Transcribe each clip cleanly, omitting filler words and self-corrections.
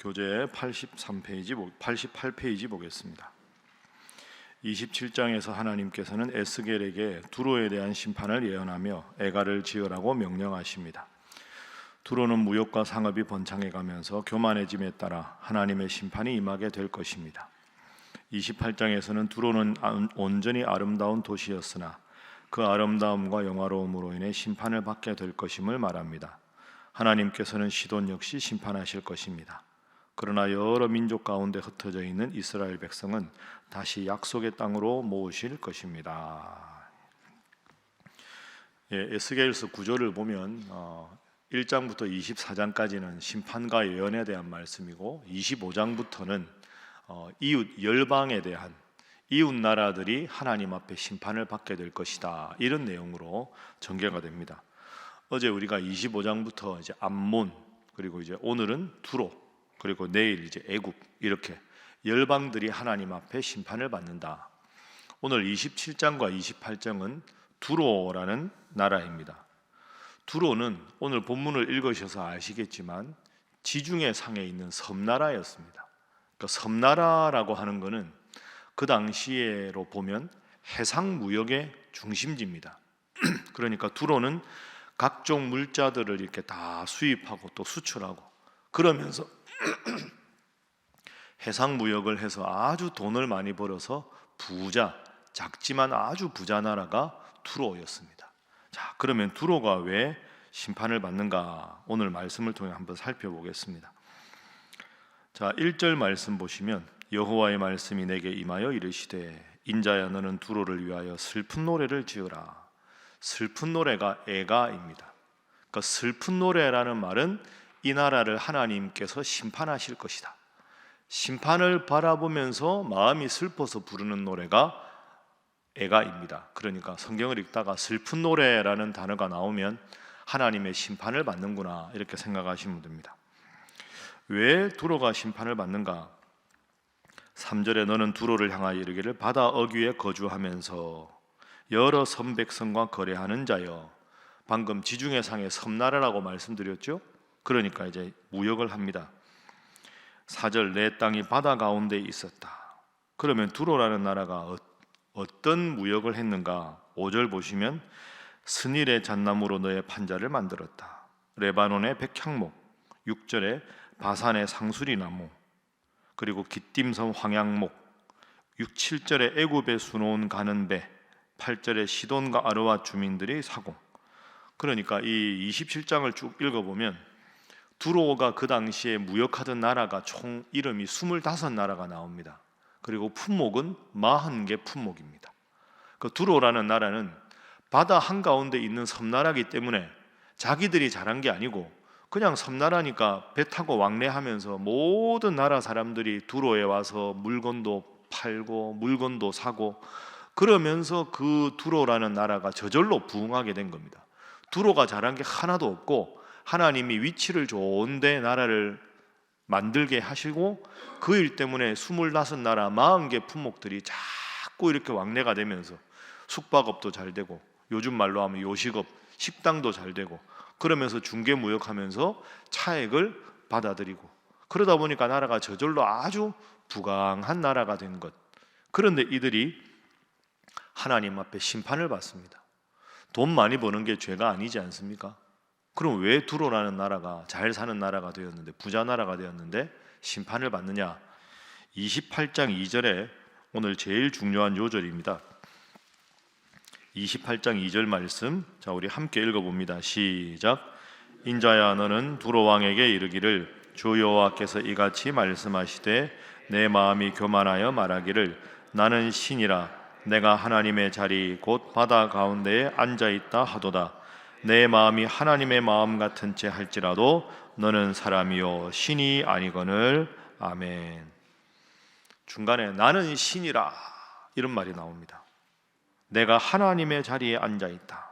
교재 88페이지 보겠습니다. 27장에서 하나님께서는 에스겔에게 두로에 대한 심판을 예언하며 애가를 지으라고 명령하십니다. 두로는 무역과 상업이 번창해 가면서 교만해짐에 따라 하나님의 심판이 임하게 될 것입니다. 28장에서는 두로는 온전히 아름다운 도시였으나 그 아름다움과 영화로움으로 인해 심판을 받게 될 것임을 말합니다. 하나님께서는 시돈 역시 심판하실 것입니다. 그러나 여러 민족 가운데 흩어져 있는 이스라엘 백성은 다시 약속의 땅으로 모으실 것입니다. 에스겔서 구조를 보면 1장부터 24장까지는 심판과 예언에 대한 말씀이고 25장부터는 이웃 열방에 대한 이웃 나라들이 하나님 앞에 심판을 받게 될 것이다, 이런 내용으로 전개가 됩니다. 어제 우리가 25장부터 이제 암몬, 그리고 이제 오늘은 두로, 그리고 내일 이제 애굽, 이렇게 열방들이 하나님 앞에 심판을 받는다. 오늘 27장과 28장은 두로라는 나라입니다. 두로는 오늘 본문을 읽으셔서 아시겠지만 지중해 상에 있는 섬나라였습니다. 그러니까 섬나라라고 하는 것은 그 당시에로 보면 해상 무역의 중심지입니다. 그러니까 두로는 각종 물자들을 이렇게 다 수입하고 또 수출하고 그러면서 해상 무역을 해서 아주 돈을 많이 벌어서 부자, 작지만 아주 부자 나라가 두로였습니다. 자, 그러면 두로가 왜 심판을 받는가? 오늘 말씀을 통해 한번 살펴보겠습니다. 자, 1절 말씀 보시면 여호와의 말씀이 내게 임하여 이르시되 인자야 너는 두로를 위하여 슬픈 노래를 지으라. 슬픈 노래가 애가입니다. 그러니까 슬픈 노래라는 말은 이 나라를 하나님께서 심판하실 것이다. 심판을 바라보면서 마음이 슬퍼서 부르는 노래가 애가입니다. 그러니까 성경을 읽다가 슬픈 노래라는 단어가 나오면 하나님의 심판을 받는구나, 이렇게 생각하시면 됩니다. 왜 두로가 심판을 받는가? 3절에 너는 두로를 향하여 이르기를 바다 어귀에 거주하면서 여러 섬 백성과 거래하는 자여. 방금 지중해 상의 섬나라라고 말씀드렸죠? 그러니까 이제 무역을 합니다. 4절 내 땅이 바다 가운데 있었다. 그러면 두로라는 나라가 어떤 무역을 했는가? 5절 보시면 스닐의 잣나무로 너의 판자를 만들었다. 레바논의 백향목. 6절에 바산의 상수리나무, 그리고 기띔섬 황양목. 6, 7절에 애굽에 수놓은 가는 배. 8절에 시돈과 아르와 주민들이 사고. 그러니까 이 27장을 쭉 읽어보면 두로가 그 당시에 무역하던 나라가 총 이름이 25나라가 나옵니다. 그리고 품목은 40개 품목입니다. 그 두로라는 나라는 바다 한가운데 있는 섬나라이기 때문에 자기들이 잘한 게 아니고 그냥 섬나라니까 배 타고 왕래하면서 모든 나라 사람들이 두로에 와서 물건도 팔고 물건도 사고 그러면서 그 두로라는 나라가 저절로 부흥하게 된 겁니다. 두로가 잘한 게 하나도 없고 하나님이 위치를 좋은데 나라를 만들게 하시고 그 일 때문에 25나라 40개 품목들이 자꾸 이렇게 왕래가 되면서 숙박업도 잘 되고 요즘 말로 하면 요식업, 식당도 잘 되고 그러면서 중개무역하면서 차액을 받아들이고 그러다 보니까 나라가 저절로 아주 부강한 나라가 된 것. 그런데 이들이 하나님 앞에 심판을 받습니다. 돈 많이 버는 게 죄가 아니지 않습니까? 그럼 왜 두로라는 나라가 잘 사는 나라가 되었는데 부자 나라가 되었는데 심판을 받느냐? 28장 2절에 오늘 제일 중요한 요절입니다. 28장 2절 말씀, 자 우리 함께 읽어봅니다. 시작. 인자야 너는 두로 왕에게 이르기를 주 여호와께서 이같이 말씀하시되 내 마음이 교만하여 말하기를 나는 신이라 내가 하나님의 자리 곧 바다 가운데에 앉아있다 하도다. 내 마음이 하나님의 마음 같은 채 할지라도 너는 사람이요 신이 아니거늘. 아멘. 중간에 나는 신이라 이런 말이 나옵니다. 내가 하나님의 자리에 앉아있다.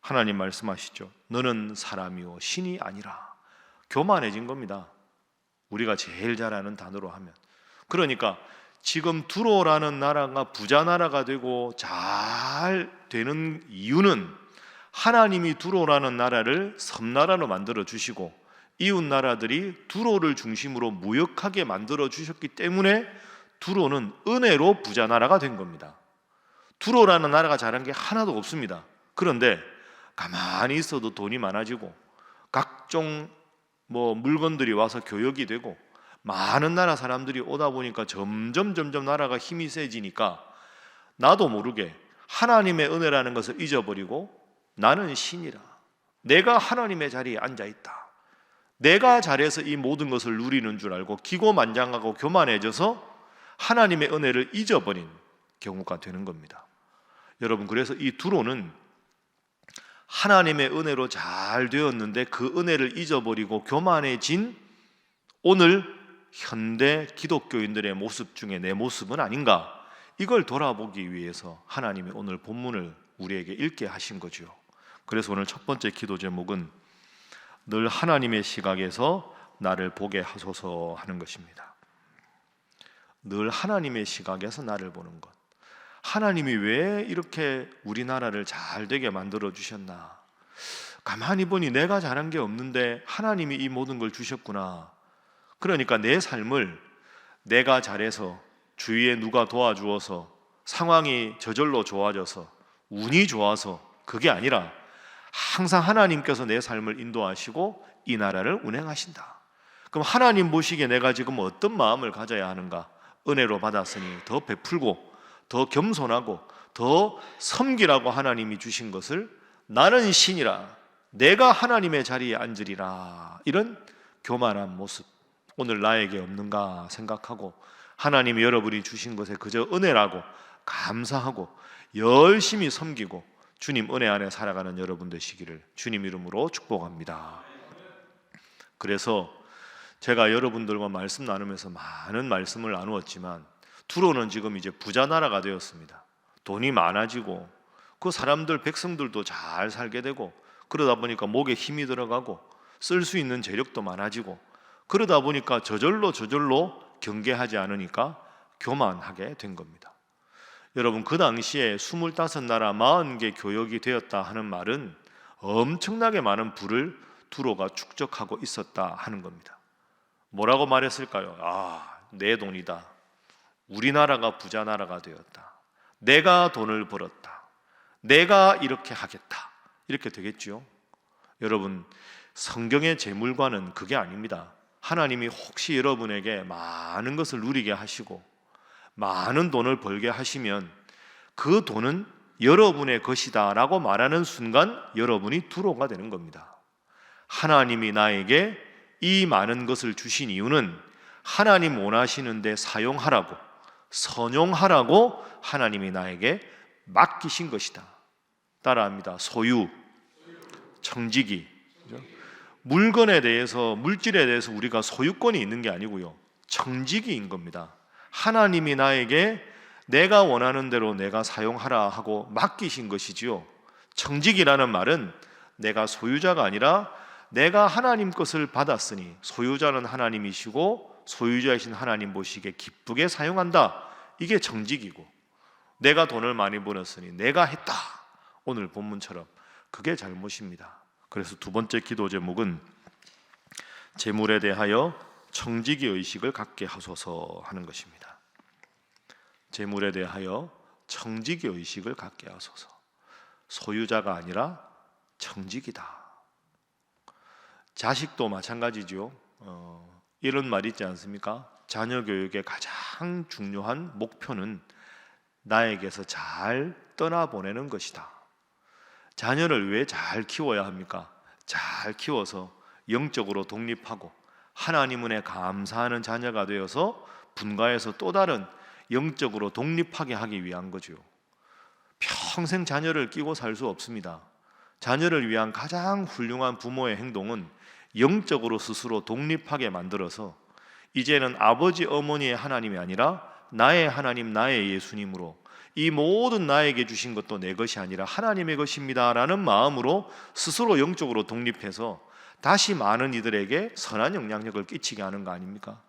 하나님 말씀하시죠. 너는 사람이요 신이 아니라. 교만해진 겁니다. 우리가 제일 잘 아는 단어로 하면. 그러니까 지금 두로라는 나라가 부자 나라가 되고 잘 되는 이유는 하나님이 두로라는 나라를 섬나라로 만들어 주시고 이웃 나라들이 두로를 중심으로 무역하게 만들어 주셨기 때문에 두로는 은혜로 부자 나라가 된 겁니다. 두로라는 나라가 잘한 게 하나도 없습니다. 그런데 가만히 있어도 돈이 많아지고 각종 물건들이 와서 교역이 되고 많은 나라 사람들이 오다 보니까 점점 나라가 힘이 세지니까 나도 모르게 하나님의 은혜라는 것을 잊어버리고 나는 신이라, 내가 하나님의 자리에 앉아있다, 내가 잘해서 이 모든 것을 누리는 줄 알고 기고만장하고 교만해져서 하나님의 은혜를 잊어버린 경우가 되는 겁니다. 여러분, 그래서 이 두로는 하나님의 은혜로 잘 되었는데 그 은혜를 잊어버리고 교만해진 오늘 현대 기독교인들의 모습 중에 내 모습은 아닌가, 이걸 돌아보기 위해서 하나님이 오늘 본문을 우리에게 읽게 하신 거죠. 그래서 오늘 첫 번째 기도 제목은 늘 하나님의 시각에서 나를 보게 하소서 하는 것입니다. 늘 하나님의 시각에서 나를 보는 것. 하나님이 왜 이렇게 우리나라를 잘 되게 만들어 주셨나? 가만히 보니 내가 잘한 게 없는데 하나님이 이 모든 걸 주셨구나. 그러니까 내 삶을 내가 잘해서 주위에 누가 도와주어서 상황이 저절로 좋아져서 운이 좋아서 그게 아니라 항상 하나님께서 내 삶을 인도하시고 이 나라를 운행하신다. 그럼 하나님 보시기에 내가 지금 어떤 마음을 가져야 하는가? 은혜로 받았으니 더 베풀고 더 겸손하고 더 섬기라고 하나님이 주신 것을 나는 신이라, 내가 하나님의 자리에 앉으리라, 이런 교만한 모습 오늘 나에게 없는가 생각하고 하나님이 여러분이 주신 것에 그저 은혜라고 감사하고 열심히 섬기고 주님 은혜 안에 살아가는 여러분 되시기를 주님 이름으로 축복합니다. 그래서 제가 여러분들과 말씀 나누면서 많은 말씀을 나누었지만 두로는 지금 이제 부자 나라가 되었습니다. 돈이 많아지고 그 사람들 백성들도 잘 살게 되고 그러다 보니까 목에 힘이 들어가고 쓸 수 있는 재력도 많아지고 그러다 보니까 저절로 경계하지 않으니까 교만하게 된 겁니다. 여러분, 그 당시에 25나라 40개 교역이 되었다 하는 말은 엄청나게 많은 부를 두로가 축적하고 있었다 하는 겁니다. 뭐라고 말했을까요? 내 돈이다. 우리나라가 부자 나라가 되었다. 내가 돈을 벌었다. 내가 이렇게 하겠다. 이렇게 되겠죠. 여러분, 성경의 재물관은 그게 아닙니다. 하나님이 혹시 여러분에게 많은 것을 누리게 하시고 많은 돈을 벌게 하시면 그 돈은 여러분의 것이다 라고 말하는 순간 여러분이 두로가 되는 겁니다. 하나님이 나에게 이 많은 것을 주신 이유는 하나님 원하시는 데 사용하라고, 선용하라고 하나님이 나에게 맡기신 것이다. 따라합니다. 소유, 청지기. 물건에 대해서, 물질에 대해서 우리가 소유권이 있는 게 아니고요, 청지기인 겁니다. 하나님이 나에게 내가 원하는 대로 내가 사용하라 하고 맡기신 것이지요. 청지기라는 말은 내가 소유자가 아니라 내가 하나님 것을 받았으니 소유자는 하나님이시고 소유자이신 하나님 보시기에 기쁘게 사용한다. 이게 청지기고, 내가 돈을 많이 벌었으니 내가 했다. 오늘 본문처럼 그게 잘못입니다. 그래서 두 번째 기도 제목은 재물에 대하여 청지기 의식을 갖게 하소서 하는 것입니다. 재물에 대하여 청지기 의식을 갖게 하소서. 소유자가 아니라 청지기다. 자식도 마찬가지죠. 이런 말 있지 않습니까? 자녀 교육의 가장 중요한 목표는 나에게서 잘 떠나보내는 것이다. 자녀를 왜 잘 키워야 합니까? 잘 키워서 영적으로 독립하고 하나님 은혜에 감사하는 자녀가 되어서 분가해서 또 다른 영적으로 독립하게 하기 위한 거죠. 평생 자녀를 끼고 살 수 없습니다. 자녀를 위한 가장 훌륭한 부모의 행동은 영적으로 스스로 독립하게 만들어서 이제는 아버지 어머니의 하나님이 아니라 나의 하나님, 나의 예수님으로 이 모든 나에게 주신 것도 내 것이 아니라 하나님의 것입니다 라는 마음으로 스스로 영적으로 독립해서 다시 많은 이들에게 선한 영향력을 끼치게 하는 거 아닙니까?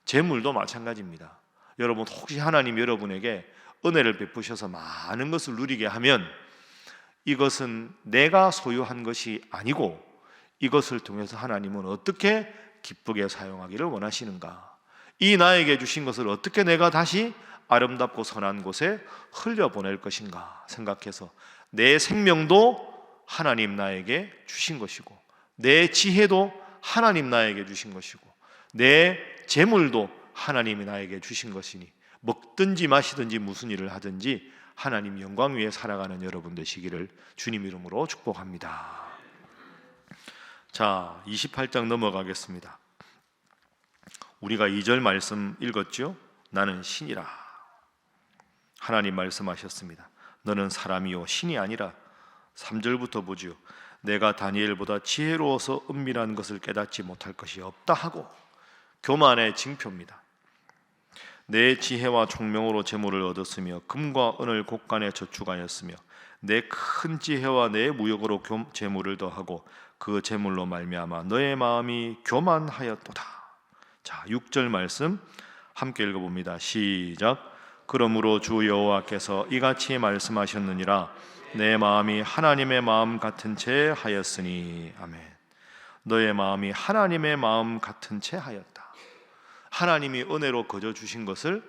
재물도 마찬가지입니다. 여러분, 혹시 하나님 여러분에게 은혜를 베푸셔서 많은 것을 누리게 하면 이것은 내가 소유한 것이 아니고 이것을 통해서 하나님은 어떻게 기쁘게 사용하기를 원하시는가? 이 나에게 주신 것을 어떻게 내가 다시 아름답고 선한 곳에 흘려보낼 것인가 생각해서 내 생명도 하나님 나에게 주신 것이고, 내 지혜도 하나님 나에게 주신 것이고, 내 재물도 하나님이 나에게 주신 것이니 먹든지 마시든지 무슨 일을 하든지 하나님 영광 위에 살아가는 여러분 되시기를 주님 이름으로 축복합니다. 자, 28장 넘어가겠습니다. 우리가 2절 말씀 읽었죠? 나는 신이라. 하나님 말씀하셨습니다. 너는 사람이요 신이 아니라. 3절부터 보지요. 내가 다니엘보다 지혜로워서 은밀한 것을 깨닫지 못할 것이 없다 하고, 교만의 징표입니다. 내 지혜와 총명으로 재물을 얻었으며 금과 은을 곳간에 저축하였으며 내 큰 지혜와 내 무역으로 재물을 더하고 그 재물로 말미암아 너의 마음이 교만하였도다. 자, 6절 말씀 함께 읽어봅니다. 시작. 그러므로 주 여호와께서 이같이 말씀하셨느니라. 내 마음이 하나님의 마음 같은 채 하였으니. 아멘. 너의 마음이 하나님의 마음 같은 채 하였다. 하나님이 은혜로 거저 주신 것을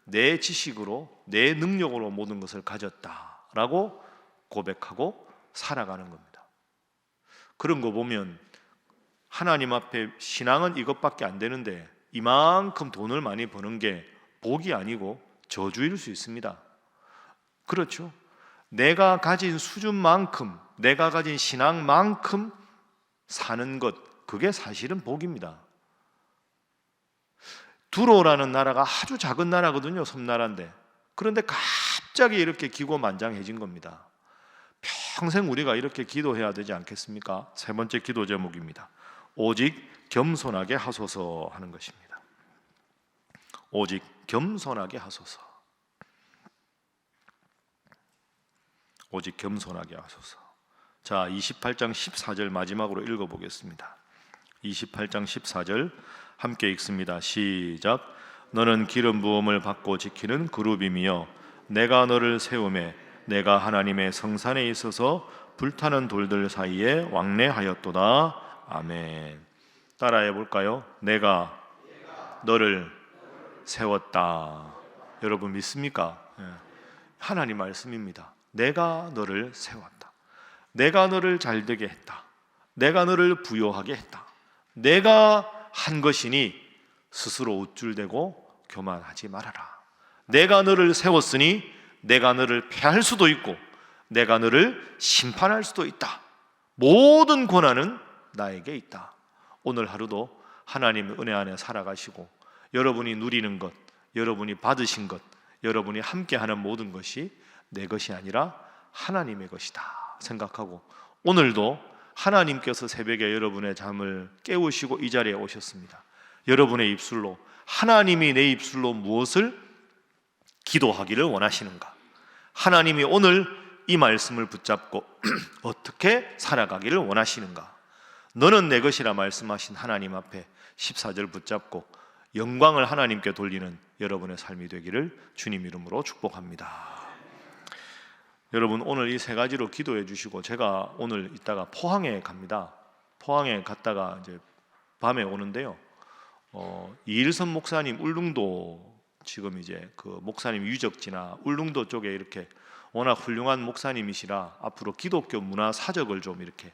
내 지식으로, 내 능력으로 모든 것을 가졌다라고 고백하고 살아가는 겁니다. 그런 거 보면 하나님 앞에 신앙은 이것밖에 안 되는데 이만큼 돈을 많이 버는 게 복이 아니고 저주일 수 있습니다. 그렇죠? 내가 가진 수준만큼, 내가 가진 신앙만큼 사는 것, 그게 사실은 복입니다. 두로라는 나라가 아주 작은 나라거든요. 섬나라인데. 그런데 갑자기 이렇게 기고만장해진 겁니다. 평생 우리가 이렇게 기도해야 되지 않겠습니까? 세 번째 기도 제목입니다. 오직 겸손하게 하소서 하는 것입니다. 오직 겸손하게 하소서. 오직 겸손하게 하소서. 자, 28장 14절 마지막으로 읽어보겠습니다. 28장 14절 함께 읽습니다. 시작. 너는 기름 부음을 받고 지키는 그룹임이여 내가 너를 세우매 내가 하나님의 성산에 있어서 불타는 돌들 사이에 왕래하였도다. 아멘. 따라해 볼까요? 내가 너를 세웠다. 여러분 믿습니까? 하나님 말씀입니다. 내가 너를 세웠다. 내가 너를 잘되게 했다. 내가 너를 부요하게 했다. 내가 한 것이니 스스로 우쭐대고 교만하지 말아라. 내가 너를 세웠으니 내가 너를 폐할 수도 있고 내가 너를 심판할 수도 있다. 모든 권한은 나에게 있다. 오늘 하루도 하나님의 은혜 안에 살아가시고 여러분이 누리는 것, 여러분이 받으신 것, 여러분이 함께하는 모든 것이 내 것이 아니라 하나님의 것이다 생각하고, 오늘도 하나님께서 새벽에 여러분의 잠을 깨우시고 이 자리에 오셨습니다. 여러분의 입술로, 하나님이 내 입술로 무엇을 기도하기를 원하시는가? 하나님이 오늘 이 말씀을 붙잡고 어떻게 살아가기를 원하시는가? 너는 내 것이라 말씀하신 하나님 앞에 14절 붙잡고 영광을 하나님께 돌리는 여러분의 삶이 되기를 주님 이름으로 축복합니다. 여러분, 오늘 이 세 가지로 기도해 주시고, 제가 오늘 이따가 포항에 갑니다. 포항에 갔다가 이제 밤에 오는데요. 이일선 목사님 울릉도, 지금 이제 그 목사님 유적지나 울릉도 쪽에 이렇게 워낙 훌륭한 목사님이시라 앞으로 기독교 문화 사적을 좀 이렇게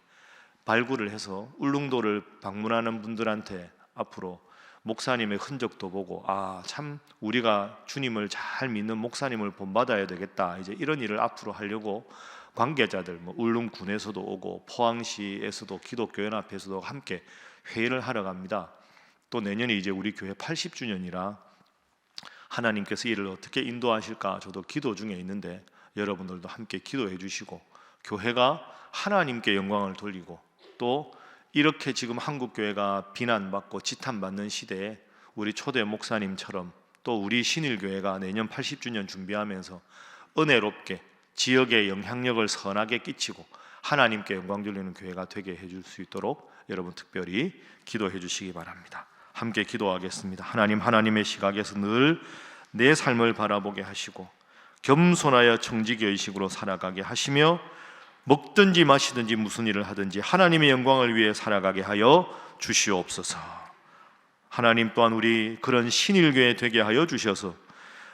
발굴을 해서 울릉도를 방문하는 분들한테 앞으로 목사님의 흔적도 보고, 아, 참 우리가 주님을 잘 믿는 목사님을 본받아야 되겠다, 이제 이런 일을 앞으로 하려고 관계자들, 울릉군에서도 오고 포항시에서도 기독교연합회에서도 함께 회의를 하러 갑니다. 또 내년에 이제 우리 교회 80주년이라 하나님께서 이를 어떻게 인도하실까 저도 기도 중에 있는데, 여러분들도 함께 기도해 주시고 교회가 하나님께 영광을 돌리고, 또 이렇게 지금 한국교회가 비난받고 지탄받는 시대에 우리 초대 목사님처럼 또 우리 신일교회가 내년 80주년 준비하면서 은혜롭게 지역에 영향력을 선하게 끼치고 하나님께 영광 돌리는 교회가 되게 해줄 수 있도록 여러분 특별히 기도해 주시기 바랍니다. 함께 기도하겠습니다. 하나님, 하나님의 시각에서 늘 내 삶을 바라보게 하시고 겸손하여 청지기 의식으로 살아가게 하시며 먹든지 마시든지 무슨 일을 하든지 하나님의 영광을 위해 살아가게 하여 주시옵소서. 하나님 또한 우리 그런 신일교회 되게 하여 주셔서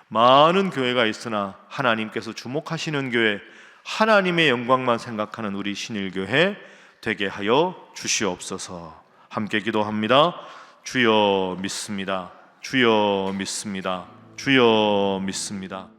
많은 교회가 있으나 하나님께서 주목하시는 교회, 하나님의 영광만 생각하는 우리 신일교회 되게 하여 주시옵소서. 함께 기도합니다. 주여 믿습니다. 주여 믿습니다. 주여 믿습니다.